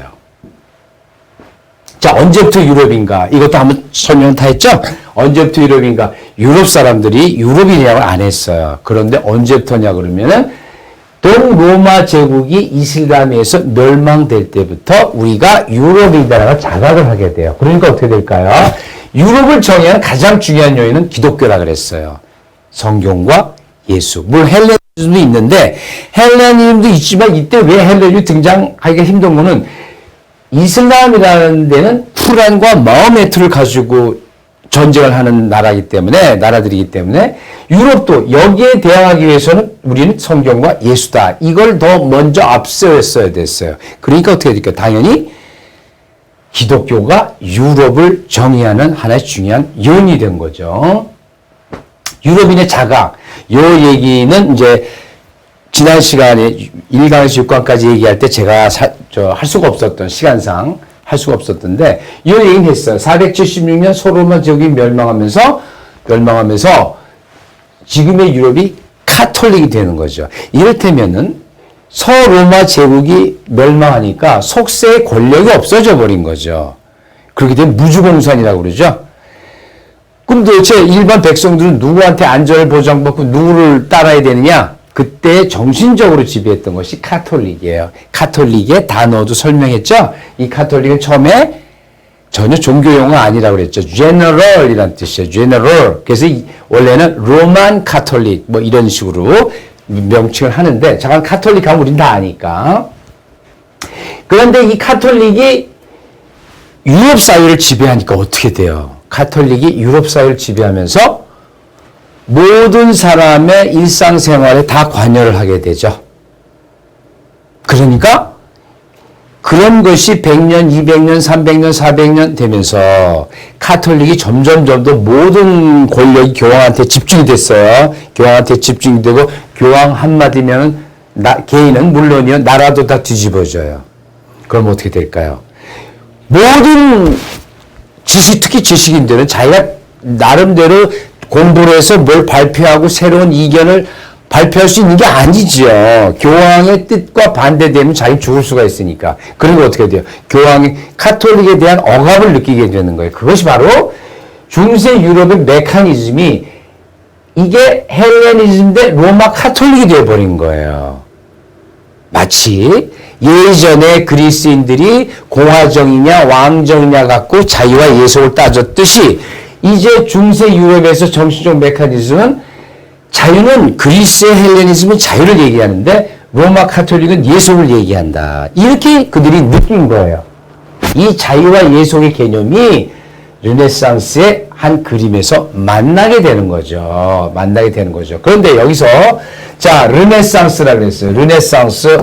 [SPEAKER 1] 자, 언제부터 유럽인가? 이것도 한번 설명 다 했죠? 언제부터 유럽인가? 유럽 사람들이 유럽이냐고 안 했어요. 그런데 언제부터냐 그러면은 동로마 제국이 이슬람에서 멸망될 때부터 우리가 유럽이다라고 자각을 하게 돼요. 그러니까 어떻게 될까요? 유럽을 정의하는 가장 중요한 요인은 기독교라 그랬어요. 성경과 예수. 물론 헬레니즘도 있는데 헬레니즘도 있지만 이때 왜 헬레니즘이 등장하기가 힘든 거는 이슬람이라는 데는 쿠란과 마호메트를 가지고 전쟁을 하는 나라들이기 때문에 유럽도 여기에 대항하기 위해서는 우리는 성경과 예수다. 이걸 더 먼저 앞세웠어야 됐어요. 그러니까 어떻게 될까요? 당연히 기독교가 유럽을 정의하는 하나의 중요한 요인이 된 거죠. 유럽인의 자각. 요 얘기는 이제 지난 시간에 1강에서 6강까지 얘기할 때 제가 할 수가 없었던 시간상 할 수가 없었던데 이 얘기는 했어요. 476년 소로마 제국이 멸망하면서 지금의 유럽이 카톨릭이 되는 거죠. 이를테면은 서로마 제국이 멸망하니까 속세의 권력이 없어져 버린 거죠. 그렇게 되면 무주공산이라고 그러죠. 그럼 도대체 일반 백성들은 누구한테 안전을 보장받고 누구를 따라야 되느냐? 그때 정신적으로 지배했던 것이 카톨릭이에요. 카톨릭의 단어도 설명했죠? 이 카톨릭은 처음에 전혀 종교 용어 아니라고 그랬죠. general이란 뜻이에요. general. 그래서 원래는 로만 카톨릭 뭐 이런 식으로 명칭을 하는데 잠깐 카톨릭 하면 우린 다 아니까. 그런데 이 카톨릭이 유럽 사회를 지배하니까 어떻게 돼요? 카톨릭이 유럽 사회를 지배하면서 모든 사람의 일상생활에 다 관여를 하게 되죠. 그러니까 그런 것이 100년, 200년, 300년, 400년 되면서 카톨릭이 점점 더 모든 권력이 교황한테 집중이 됐어요. 교황한테 집중이 되고 교황 한마디면 개인은 물론이요. 나라도 다 뒤집어져요. 그럼 어떻게 될까요? 모든 특히 지식인들은 자기가 나름대로 공부를 해서 뭘 발표하고 새로운 이견을 발표할 수 있는 게 아니죠. 교황의 뜻과 반대되면 자기 죽을 수가 있으니까. 그리고 어떻게 돼요? 교황이 카톨릭에 대한 억압을 느끼게 되는 거예요. 그것이 바로 중세 유럽의 메커니즘이 이게 헬레니즘 대 로마 카톨릭이 되어버린 거예요. 마치 예전에 그리스인들이 공화정이냐 왕정이냐 갖고 자유와 예속을 따졌듯이 이제 중세 유럽에서 정신적 메커니즘은 자유는 그리스의 헬레니즘은 자유를 얘기하는데 로마 카톨릭은 예속을 얘기한다. 이렇게 그들이 느낀 거예요. 이 자유와 예속의 개념이 르네상스의 한 그림에서 만나게 되는 거죠. 그런데 여기서 자 르네상스라 그랬어요. 르네상스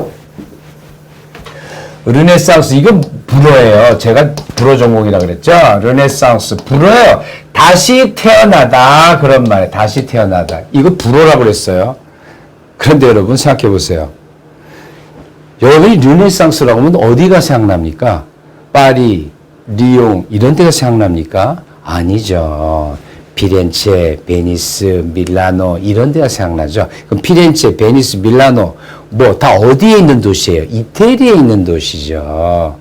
[SPEAKER 1] 이건 불어예요. 제가 불어 전공이라 그랬죠. 르네상스 불어예요. 다시 태어나다 그런 말이에요. 다시 태어나다. 이거 불어라고 그랬어요. 그런데 여러분 생각해 보세요. 여러분이 르네상스라고 하면 어디가 생각납니까? 파리, 리옹 이런 데가 생각납니까? 아니죠. 피렌체, 베니스, 밀라노 이런 데가 생각나죠. 그럼 피렌체, 베니스, 밀라노 뭐 다 어디에 있는 도시예요? 이태리에 있는 도시죠.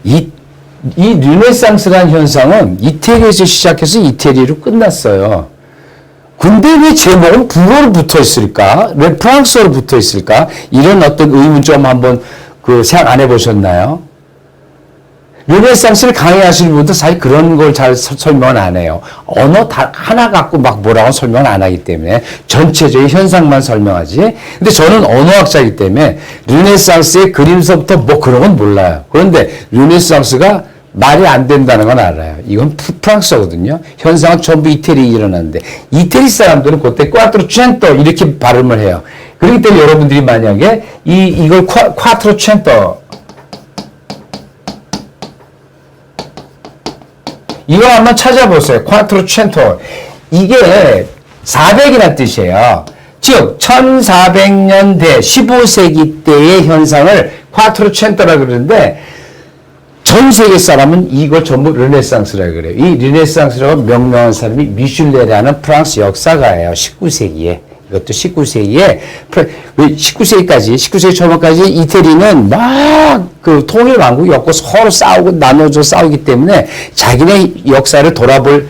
[SPEAKER 1] 이 르네상스라는 현상은 이태리에서 시작해서 이태리로 끝났어요. 근데 왜 제목은 불어로 붙어 있을까? 왜 프랑스어로 붙어 있을까? 이런 어떤 의문점 한번 생각 안 해보셨나요? 르네상스를 강의하시는 분도 사실 그런 걸 잘 설명은 안 해요. 언어 하나 갖고 막 뭐라고 설명을 안 하기 때문에 전체적인 현상만 설명하지. 근데 저는 언어학자이기 때문에 르네상스의 그림서부터 뭐 그런 건 몰라요. 그런데 르네상스가 말이 안 된다는 건 알아요. 이건 프랑스어거든요. 현상은 전부 이태리에 일어났는데 이태리 사람들은 그때 꽈트로첸토 이렇게 발음을 해요. 그렇기 때문에 여러분들이 만약에 이걸 꽈트로첸토 이거 한번 찾아보세요. 꽈트로첸토. 이게 400이라는 뜻이에요. 즉 1400년대 15세기 때의 현상을 꽈트로첸토라고 그러는데 전 세계 사람은 이걸 전부 르네상스라고 그래요. 이 르네상스라고 명명한 사람이 미슐레라는 프랑스 역사가예요. 19세기에. 이것도 19세기에, 19세기 초반까지 이태리는 막 그 통일 왕국이었고 서로 싸우고 나눠져 싸우기 때문에 자기네 역사를 돌아볼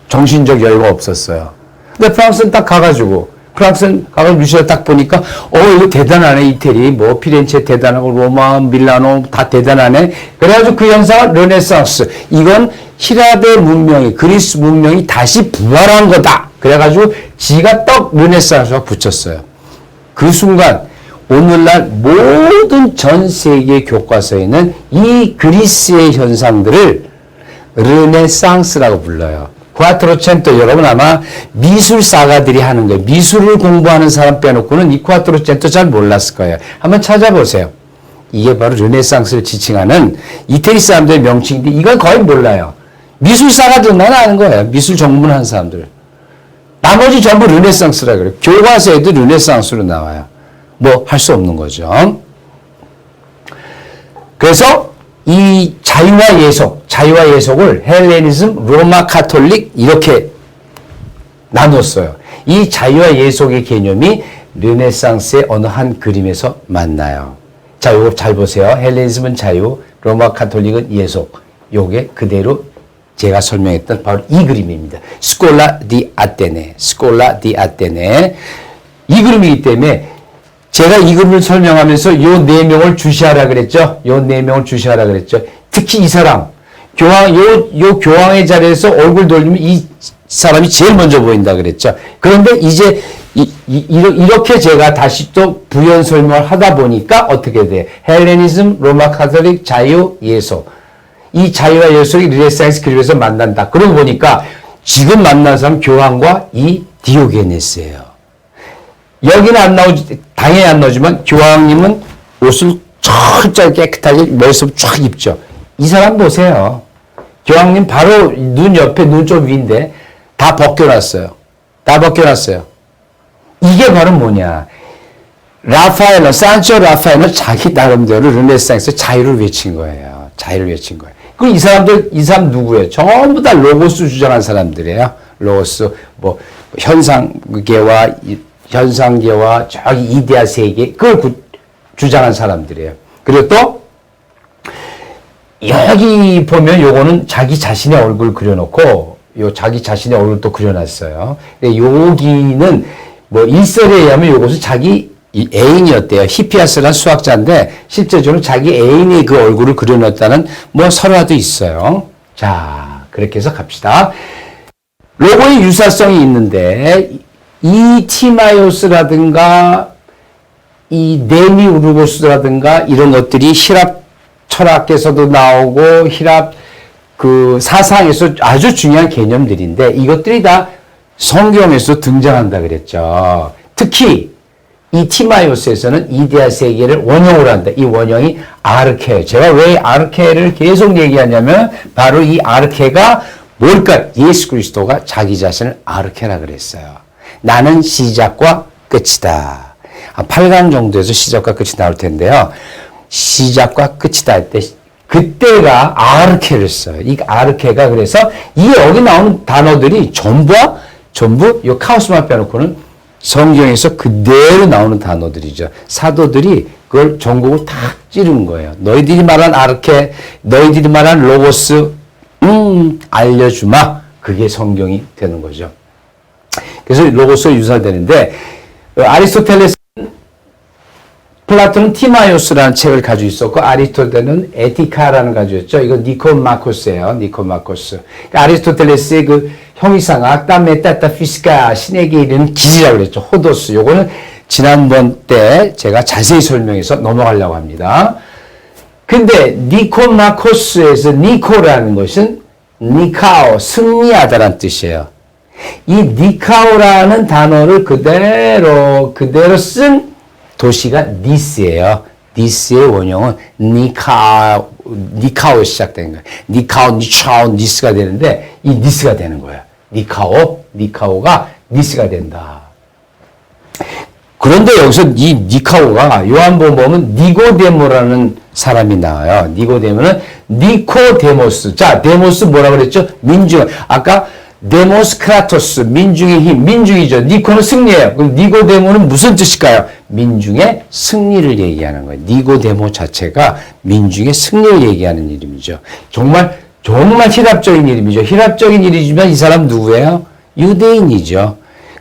[SPEAKER 1] 정신적 여유가 없었어요. 근데 프랑스는 딱 가가지고 루시아 딱 보니까, 이거 대단하네, 이태리. 뭐, 피렌체 대단하고, 로마, 밀라노 다 대단하네. 그래가지고 그 현상을 르네상스. 이건 히랍의 문명이, 그리스 문명이 다시 부활한 거다. 그래가지고 지가 떡 르네상스가 붙였어요. 그 순간, 오늘날 모든 전 세계 교과서에는 이 그리스의 현상들을 르네상스라고 불러요. 쿠아트로첸토, 여러분 아마 미술사가들이 하는 거예요. 미술을 공부하는 사람 빼놓고는 이 쿠아트로첸토 잘 몰랐을 거예요. 한번 찾아보세요. 이게 바로 르네상스를 지칭하는 이태리 사람들의 명칭인데 이건 거의 몰라요. 미술사가들만 아는 거예요. 미술 전문하는 사람들. 나머지 전부 르네상스라 그래요. 교과서에도 르네상스로 나와요. 뭐 할 수 없는 거죠. 그래서 이 자유와 예속을 헬레니즘, 로마 카톨릭 이렇게 나눴어요. 이 자유와 예속의 개념이 르네상스의 어느 한 그림에서 만나요. 자, 요거 잘 보세요. 헬레니즘은 자유, 로마 카톨릭은 예속. 요게 그대로 제가 설명했던 바로 이 그림입니다. 스콜라 디 아테네. 이 그림이기 때문에 제가 이 그림을 설명하면서 요 네 명을 주시하라 그랬죠. 특히 이 사람, 교황의 자리에서 얼굴 돌리면 이 사람이 제일 먼저 보인다 그랬죠. 그런데 이제 이렇게 제가 다시 또 부연 설명을 하다 보니까 어떻게 돼? 헬레니즘, 로마 카톨릭, 자유, 예속. 이 자유와 예속이 르네상스 그림에서 만난다. 그러고 보니까 지금 만난 사람 교황과 이 디오게네스예요. 여기는 당연히 안 나오지만 교황님은 옷을 철저히 깨끗하게 머리속 쫙 입죠. 이 사람 보세요. 교황님 바로 눈 옆에 눈 좀 위인데 다 벗겨놨어요. 이게 바로 뭐냐. 산초 라파엘은 자기 나름대로 르네상스 자유를 외친 거예요. 그리고 이 사람 누구예요? 전부 다 로고스 주장한 사람들이에요. 로고스, 뭐, 현상계와 저기 이데아 세계, 그걸 주장한 사람들이에요. 그리고 또, 여기 보면 요거는 자기 자신의 얼굴 그려놓고, 자기 자신의 얼굴도 그려놨어요. 여기는 뭐 일설에 의하면 요것은 자기 애인이었대요. 히피아스라는 수학자인데, 실제적으로 자기 애인이 그 얼굴을 그려놨다는 뭐 설화도 있어요. 자, 그렇게 해서 갑시다. 로고의 유사성이 있는데, 이 티마이오스라든가 이 네미우르고스라든가 이런 것들이 히랍 철학에서도 나오고 히랍 그 사상에서 아주 중요한 개념들인데 이것들이 다 성경에서 등장한다 그랬죠. 특히 이 티마이오스에서는 이데아 세계를 원형으로 한다. 이 원형이 아르케. 제가 왜 아르케를 계속 얘기하냐면 바로 이 아르케가 뭘까? 예수 그리스도가 자기 자신을 아르케라 그랬어요. 나는 시작과 끝이다. 8강 정도에서 시작과 끝이 나올 텐데요. 시작과 끝이다 할 때, 그때가 아르케를 써요. 이 아르케가 그래서 이 여기 나오는 단어들이 전부 이 카오스만 빼놓고는 성경에서 그대로 나오는 단어들이죠. 사도들이 그걸 전곡을 다 찌른 거예요. 너희들이 말한 아르케, 너희들이 말한 로고스, 알려주마. 그게 성경이 되는 거죠. 그래서 로고스가 유사되는데 아리스토텔레스, 플라톤은 티마이오스라는 책을 가지고 있었고 아리스토텔레스는 에티카라는 가지고 있죠. 이거 니코마코스예요. 니코마코스. 그러니까 아리스토텔레스의 그 형이상학, 메타피시카, 신에게 이르는 길이라고 그랬죠. 호도스. 요거는 지난번 때 제가 자세히 설명해서 넘어가려고 합니다. 근데 니코마코스에서 니코라는 것은 니카오, 승리하다라는 뜻이에요. 이 니카오라는 단어를 그대로 쓴 도시가 니스예요. 니스의 원형은 니카오에 시작된 거예요. 니카오, 니스가 되는데 이 니스가 되는 거예요. 니카오가 니스가 된다. 그런데 여기서 이 니카오가 요한복음 보면 니고데모라는 사람이 나와요. 니고데모는 니코데모스. 자, 데모스 뭐라 그랬죠? 민중. 아까 데모스 크라토스, 민중의 힘, 민중이죠. 니코는 승리예요. 그럼 니고데모는 무슨 뜻일까요? 민중의 승리를 얘기하는 거예요. 니고데모 자체가 민중의 승리를 얘기하는 이름이죠. 정말 희랍적인 이름이죠. 희랍적인 이름이지만 이 사람 누구예요? 유대인이죠.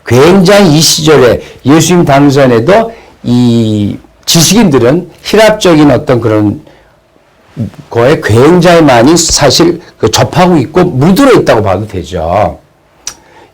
[SPEAKER 1] 굉장히 이 시절에 예수님 당선에도 이 지식인들은 희랍적인 어떤 그런 거에 굉장히 많이 사실 접하고 있고 물들어 있다고 봐도 되죠.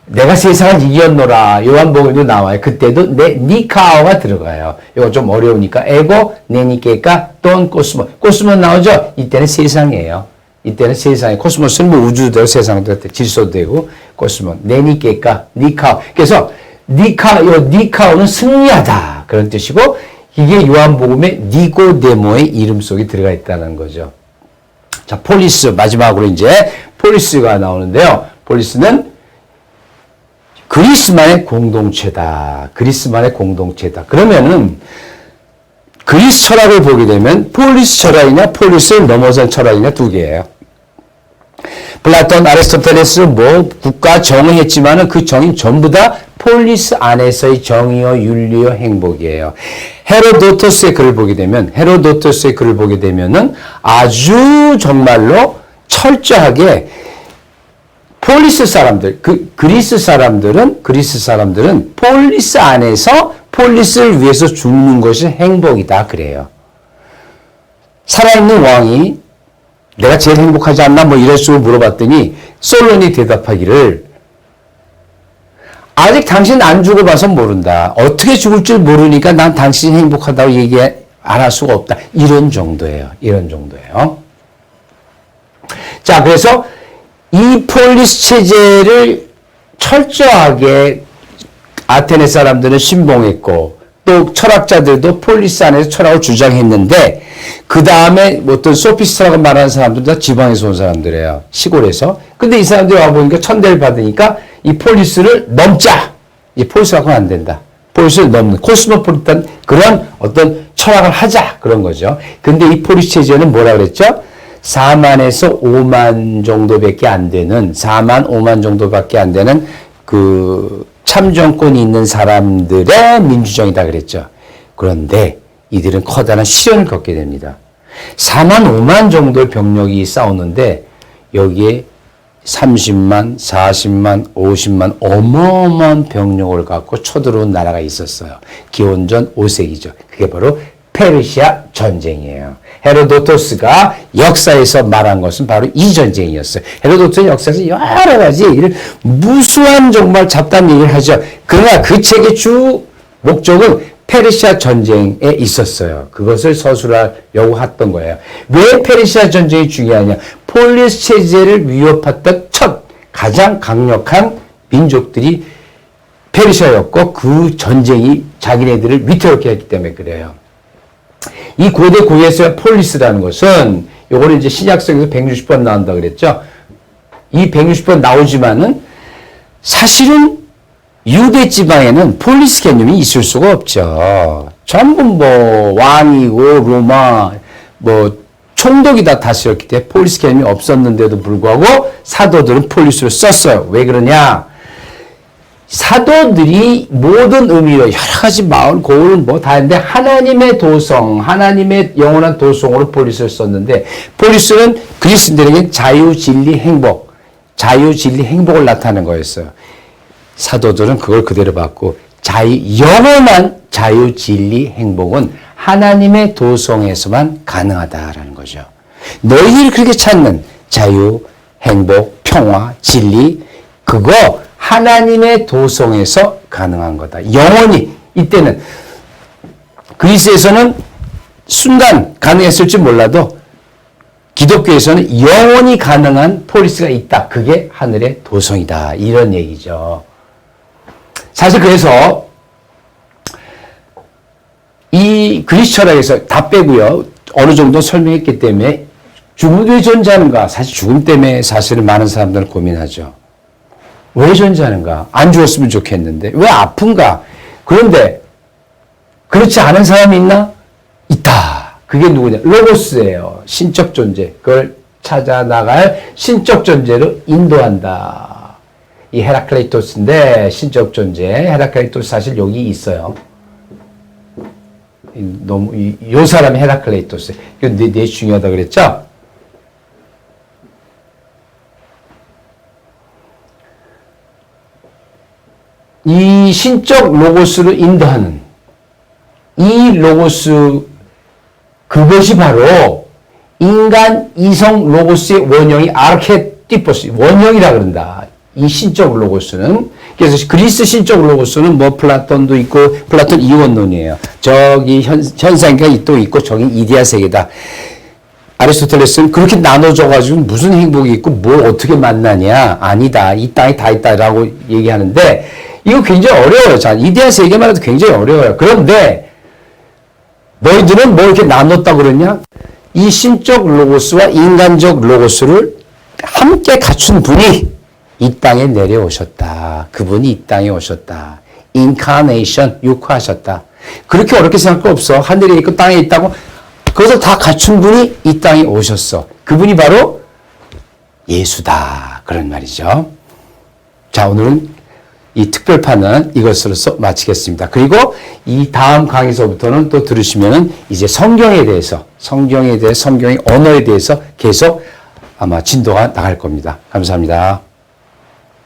[SPEAKER 1] 내가 세상을 이겼노라. 요한복음에도 나와요. 그때도 니카오가 들어가요. 이거 좀 어려우니까 에고, 네니케까, 돈, 코스모. 코스모 나오죠? 이때는 세상이에요. 이때는 세상에 코스모스는 뭐 우주도 세상도 질서도 되고 코스모, 네니케까, 니카오. 그래서 니카오는 승리하다. 그런 뜻이고 이게 요한복음의 니고데모의 이름 속에 들어가 있다는 거죠. 자, 폴리스 마지막으로 이제 폴리스가 나오는데요. 폴리스는 그리스만의 공동체다. 그리스만의 공동체다. 그러면은 그리스 철학을 보게 되면 폴리스 철학이냐 폴리스를 넘어선 철학이냐 두 개예요. 플라톤, 아리스토텔레스 뭐 국가 정의했지만은 그 정의는 전부 다 폴리스 안에서의 정의요, 윤리요, 행복이에요. 헤로도토스의 글을 보게 되면은 아주 정말로 철저하게 폴리스 사람들, 그리스 사람들은 폴리스 안에서 폴리스를 위해서 죽는 것이 행복이다 그래요. 살아있는 왕이 내가 제일 행복하지 않나 뭐 이럴 식으로 물어봤더니 솔론이 대답하기를 아직 당신 안 죽어봐서 모른다. 어떻게 죽을 줄 모르니까 난 당신이 행복하다고 안 할 수가 없다. 이런 정도예요. 자, 그래서 이 폴리스 체제를 철저하게 아테네 사람들은 신봉했고 또 철학자들도 폴리스 안에서 철학을 주장했는데 그 다음에 어떤 소피스트라고 말하는 사람들도 다 지방에서 온 사람들이에요. 시골에서. 근데 이 사람들이 와보니까 천대를 받으니까 이 폴리스를 넘자. 이 폴리스가 하면 안 된다. 폴리스를 넘는 코스모폴리탄 그런 어떤 철학을 하자. 그런 거죠. 근데 이 폴리스 체제는 뭐라 그랬죠? 4만에서 5만 정도밖에 안 되는 4만 5만 정도밖에 안 되는 그 참정권이 있는 사람들의 민주정이다 그랬죠. 그런데 이들은 커다란 시련을 겪게 됩니다. 4만 5만 정도의 병력이 싸우는데 여기에 30만, 40만, 50만 어마어마한 병력을 갖고 쳐들어온 나라가 있었어요. 기원전 5세기죠. 그게 바로 페르시아 전쟁이에요. 헤로도토스가 역사에서 말한 것은 바로 이 전쟁이었어요. 헤로도토스는 역사에서 여러 가지 무수한 정말 잡다한 얘기를 하죠. 그러나 그 책의 주 목적은 페르시아 전쟁에 있었어요. 그것을 서술하려고 했던 거예요. 왜 페르시아 전쟁이 중요하냐? 폴리스 체제를 위협했던 가장 강력한 민족들이 페르시아였고 그 전쟁이 자기네들을 위태롭게 했기 때문에 그래요. 이 고대 고유에서의 폴리스라는 것은 요거를 이제 신약성에서 160번 나온다 그랬죠. 이 160번 나오지만은 사실은 유대 지방에는 폴리스 개념이 있을 수가 없죠. 전부 뭐 왕이고 로마 뭐 총독이 다 다스렸기 때문에 폴리스 개념이 없었는데도 불구하고 사도들은 폴리스를 썼어요. 왜 그러냐? 사도들이 모든 의미로 여러 가지 마을, 고을 뭐 다 했는데 하나님의 도성, 하나님의 영원한 도성으로 폴리스를 썼는데 폴리스는 그리스도인들에게 자유, 진리, 행복을 나타내는 거였어요. 사도들은 그걸 그대로 받고 영원한 자유, 진리, 행복은 하나님의 도성에서만 가능하다라는 거죠. 너희들이 그렇게 찾는 자유, 행복, 평화, 진리 그거 하나님의 도성에서 가능한 거다. 영원히 이때는 그리스에서는 순간 가능했을지 몰라도 기독교에서는 영원히 가능한 폴리스가 있다. 그게 하늘의 도성이다. 이런 얘기죠. 사실 그래서 이 그리스 철학에서 다 빼고요. 어느 정도 설명했기 때문에 죽음이 왜 존재하는가? 사실 죽음 때문에 사실은 많은 사람들은 고민하죠. 왜 존재하는가? 안 죽었으면 좋겠는데. 왜 아픈가? 그런데 그렇지 않은 사람이 있나? 있다. 그게 누구냐? 로고스예요. 신적 존재. 그걸 찾아 나갈 신적 존재로 인도한다. 이 헤라클레이토스인데 신적 존재. 헤라클레이토스 사실 여기 있어요. 너무 요 사람이 헤라클레이토스. 이거 되게 중요하다 그랬죠? 이 신적 로고스를 인도하는 이 로고스 그것이 바로 인간 이성 로고스의 원형이 아르케티포스 원형이라 그런다. 이 신적 로고스는 그래서 그리스 신적 로고스는 뭐 플라톤도 있고 플라톤 이원론이에요. 저기 현상이 또 있고 저기 이데아 세계다. 아리스토텔레스는 그렇게 나눠져가지고 무슨 행복이 있고 뭘 어떻게 만나냐 아니다. 이 땅에 다 있다라고 얘기하는데 이거 굉장히 어려워요. 자, 이데아 세계만 해도 굉장히 어려워요. 그런데 너희들은 뭐 이렇게 나눴다고 그러냐? 이 신적 로고스와 인간적 로고스를 함께 갖춘 분이 이 땅에 내려오셨다. 그분이 이 땅에 오셨다. 인카네이션, 육화하셨다. 그렇게 어렵게 생각할 거 없어. 하늘에 있고 땅에 있다고 그것을 다 갖춘 분이 이 땅에 오셨어. 그분이 바로 예수다. 그런 말이죠. 자, 오늘은 이 특별판은 이것으로서 마치겠습니다. 그리고 이 다음 강의서부터는 또 들으시면은 이제 성경에 대해서, 성경의 언어에 대해서 계속 아마 진도가 나갈 겁니다. 감사합니다.